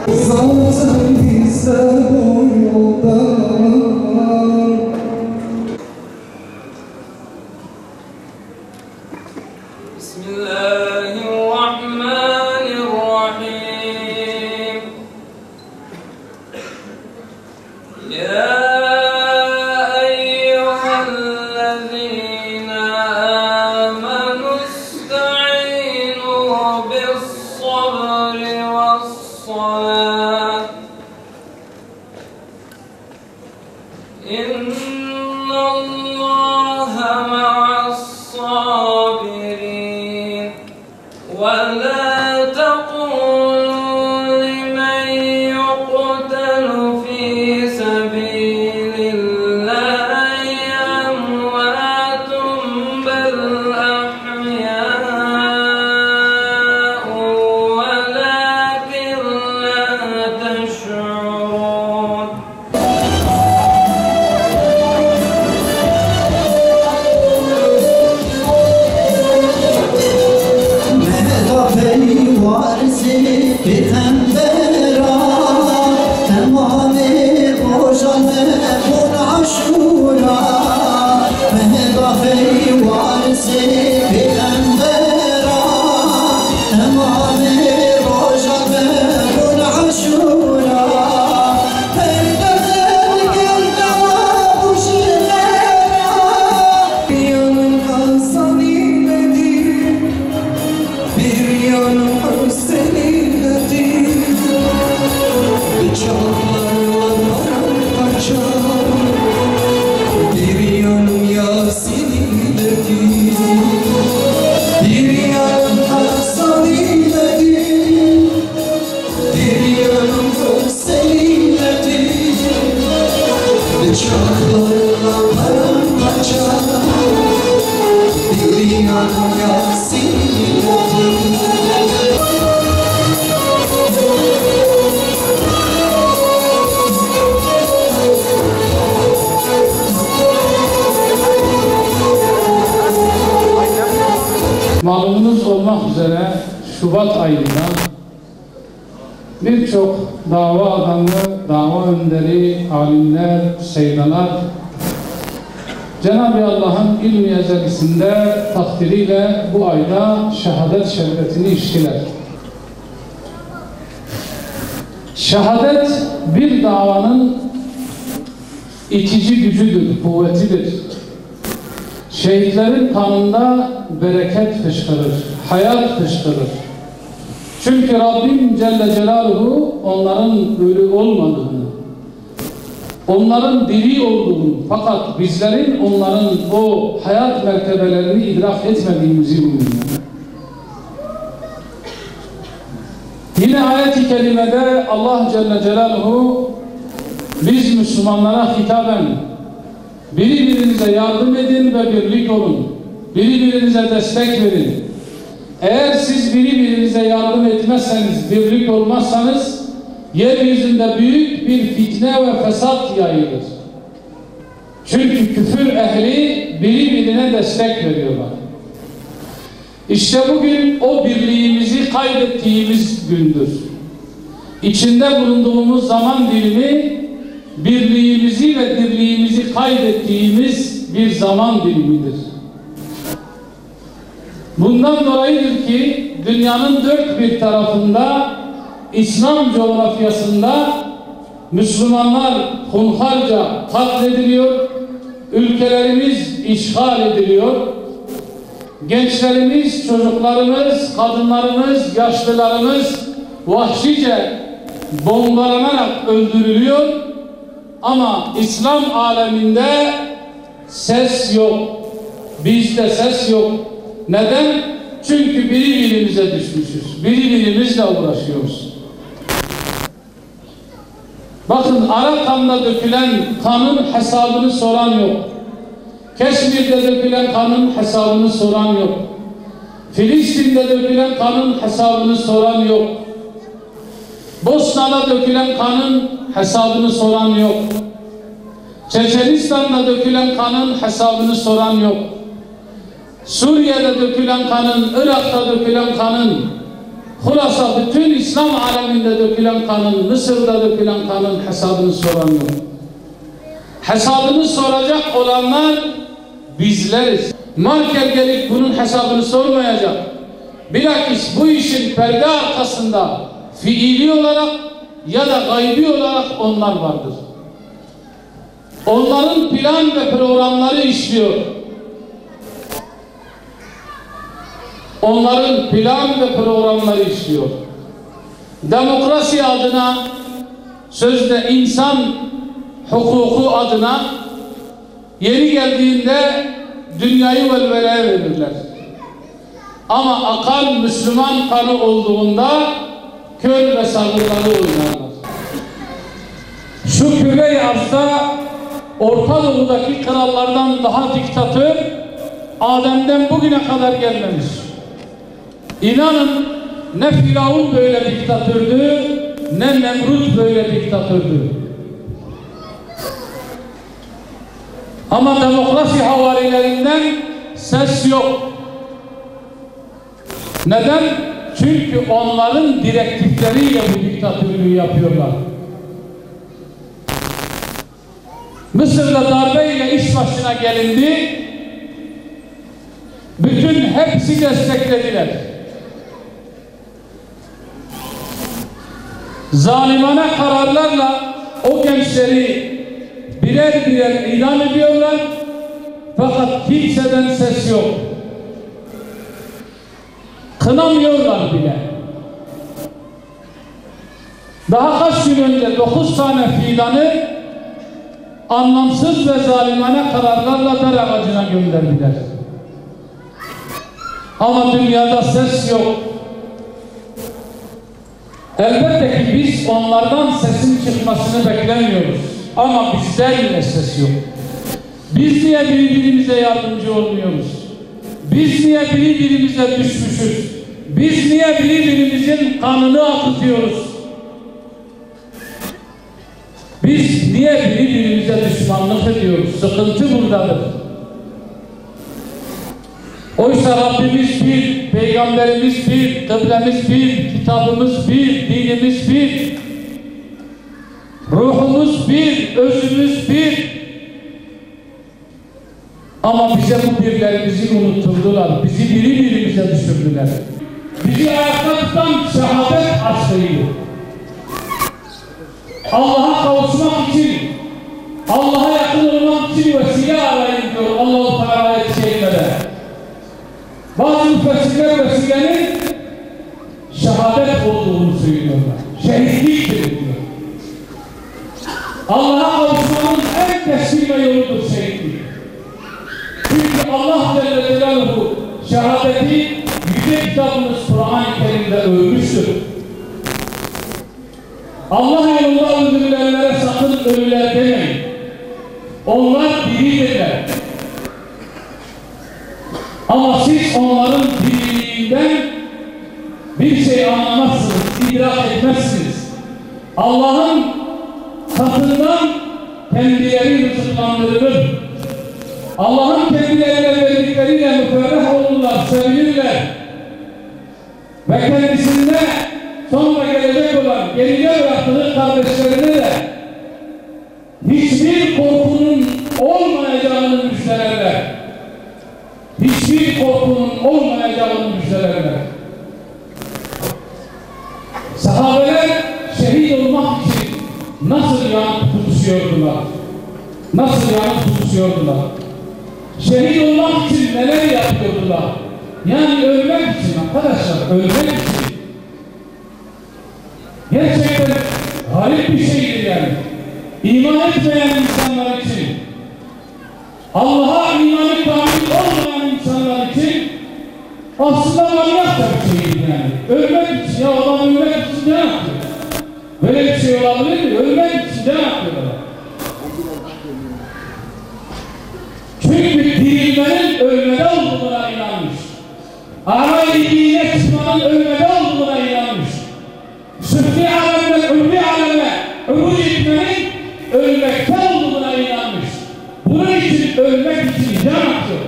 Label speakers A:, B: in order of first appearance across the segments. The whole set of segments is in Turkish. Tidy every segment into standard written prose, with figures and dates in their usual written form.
A: Zaten bizde bu yoldan.
B: Bismillahirrahmanirrahim. Ya İnnallâhe ma'as-sâbirîn ve lâ tekûlû limen yuqtelu fî sebîlillâhi emvâtun bel ahyâ'u velâkin lâ teş'urûn.
C: Malumunuz olmak üzere Şubat ayında birçok dava adamı, dava önderi, alimler, seydalar Cenab-ı Allah'ın ilmi ezelisinde takdiriyle bu ayda şehadet şerbetini içtiler. Şehadet bir davanın itici gücüdür, kuvvetidir. Şehitlerin kanında bereket fışkırır, hayat fışkırır. Çünkü Rabbim Celle Celaluhu onların ölü olmadığını, onların diri olduğunu, fakat bizlerin onların o hayat mertebelerini idrak etmediğimizi buyuruyor. Yine ayet-i kerimede Allah Celle Celaluhu biz Müslümanlara hitaben birbirinize yardım edin ve birlik olun. Birbirinize destek verin. Eğer siz birbirinize yardım etmezseniz, birlik olmazsanız yeryüzünde büyük bir fitne ve fesat yayılır. Çünkü küfür ehli birbirine destek veriyorlar. İşte bugün o birliğimizi kaybettiğimiz gündür. İçinde bulunduğumuz zaman dilimi birliğimizi ve dirliğimizi kaybettiğimiz bir zaman dilimidir. Bundan dolayıdır ki dünyanın dört bir tarafında İslam coğrafyasında Müslümanlar hunharca katlediliyor, ülkelerimiz işgal ediliyor, gençlerimiz, çocuklarımız, kadınlarımız, yaşlılarımız vahşice bombalanarak öldürülüyor ama İslam aleminde ses yok, bizde ses yok. Neden? Çünkü birbirimize düşmüşüz, birbirimizle uğraşıyoruz. Bakın Arakan'da dökülen kanın hesabını soran yok. Keşmir'de dökülen kanın hesabını soran yok. Filistin'de dökülen kanın hesabını soran yok. Bosna'da dökülen kanın hesabını soran yok. Çeçenistan'da dökülen kanın hesabını soran yok. Suriye'de dökülen kanın, Irak'ta dökülen kanın, Hulasa bütün İslam aleminde dökülen kanın, Mısır'da dökülen kanın hesabını soran yok. Hesabını soracak olanlar bizleriz. Merkel gelip bunun hesabını sormayacak. Bilakis bu işin perde arkasında fiili olarak ya da gaybi olarak onlar vardır. Onların plan ve programları işliyor. Onların plan ve programları işliyor. Demokrasi adına, sözde insan hukuku adına yeri geldiğinde dünyayı velveleye verirler. Ama akan Müslüman kanı olduğunda kör ve sağlıkları oynarlar. Şu Küre-i Arz'da Orta Doğu'daki krallardan daha diktatör Adem'den bugüne kadar gelmemiş. İnanın ne Firavun böyle diktatördü, ne Nemrut böyle diktatördü. Ama demokrasi havarilerinden ses yok. Neden? Çünkü onların direktifleriyle bu diktatörlüğü yapıyorlar. Mısır'da darbeyle iş başına gelindi. Bütün hepsi desteklediler. Zalimane kararlarla o gençleri birer birer idam ediyorlar. Fakat kimseden ses yok. Kınamıyorlar bile. Daha kaç gün önce 9 tane fidanı anlamsız ve zalimane kararlarla dar ağacına gönderdiler. Ama dünyada ses yok. Elbette ki biz onlardan sesin çıkmasını beklemiyoruz. Ama bizden yine ses yok. Biz niye birbirimize yardımcı olmuyoruz? Biz niye birbirimize düşmüşüz? Biz niye birbirimizin kanını akıtıyoruz? Biz niye birbirimize düşmanlık ediyoruz? Sıkıntı buradadır. Oysa Rabbimiz bir, Peygamberimiz bir, kıblemiz bir, kitabımız bir, dinimiz bir, ruhumuz bir, özümüz bir. Ama bize bu birlerimizi unutturdular, bizi birbirimize düşürdüler. Bizi ayakta tutan şehadet aşkıydı. Allah'a kavuşmak için, Allah'a yakın olmak için vesile arayın diyor Allah-u Teala ayet-i kerimede. Bazı müfessirler vesilenin şehadet olduğunu söylüyorlar. Şehitliktir diyor. Allah'a kavuşmanın en teslim yoludur şehitlik. Çünkü Allah Celle Celaluhu şehadeti yüce kitabımız Kur'an-ı Kerim'de övmüştür. Allah yolunda öldürülenlere sakın ölüler demeyin. Onlar diridirler. Ama siz onların diriliğinden bir şey anlamazsınız, idrak etmezsiniz. Allah'ın katından kendileri rızıklandırılır. Allah'ın kendilerine verdikleriyle müferrah olurlar, sevinirler. Ve kendisinde sonra gelecek olan, geride bıraktığı kardeşlerine de hiçbir korkunun olmayacağını müjdelerler. Hiçbir korkunun olmayacağını müjdelerler. Sahabeler şehit olmak için nasıl yanıp tutuşuyordular? Nasıl yanıp tutuşuyordular? Şehit olmak için neler yapıyordular? Yani ölmek için arkadaşlar, ölmek için. Gerçekten garip bir şeydir yani. İman etmeyen insanlar için, Allah'a imanı kamil olmayan insanlar için aslında manyakça bir şeydir yani. Ölmek için, ya adam ölmek için ne yapıyor? Böyle bir şey olabilir mi? Ölmek için ne yapıyorlar? Çünkü dirilmenin ölmede olduğuna inanmış. Arayı dine çıkmanın ölmede olduğuna inanmış. Süfli alemden ümri aleme ümri etmenin ölmekte olduğuna inanmış. Bunun için ölmek için can atıyor.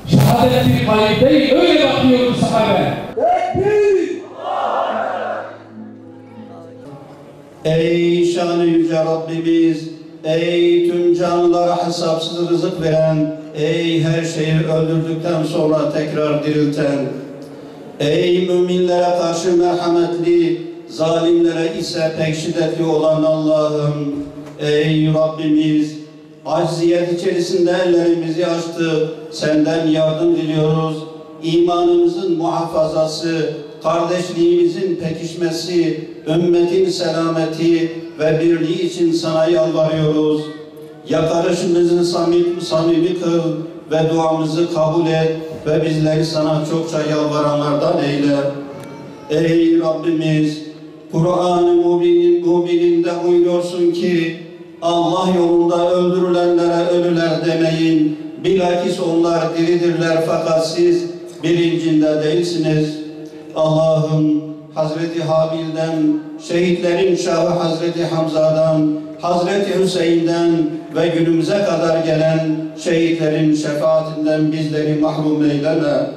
C: Şehadet bir kayıp değil, öyle bakıyordu sahabe.
D: Ey şan-ı yüce Rabbimiz, ey tüm canlılara hesapsız rızık veren, ey her şeyi öldürdükten sonra tekrar dirilten, ey müminlere karşı merhametli, zalimlere ise pek şiddetli olan Allah'ım, ey Rabbimiz, acziyet içerisinde ellerimizi açtık, senden yardım diliyoruz. İmanımızın muhafazası, kardeşliğimizin pekişmesi, ümmetin selameti ve birliği için sana yalvarıyoruz. Yakarışımızı samimi kıl ve duamızı kabul et ve bizleri sana çokça yalvaranlardan eyle. Ey Rabbimiz, Kur'an-ı Mübin'inde buyuruyorsun ki, Allah yolunda öldürülenlere ölüler demeyin. Bilakis onlar diridirler fakat siz bilincinde değilsiniz. Allah'ım, Hazreti Habil'den, şehitlerin Şahı Hazreti Hamza'dan, Hazreti Hüseyin'den ve günümüze kadar gelen şehitlerin şefaatinden bizleri mahrum eyleme.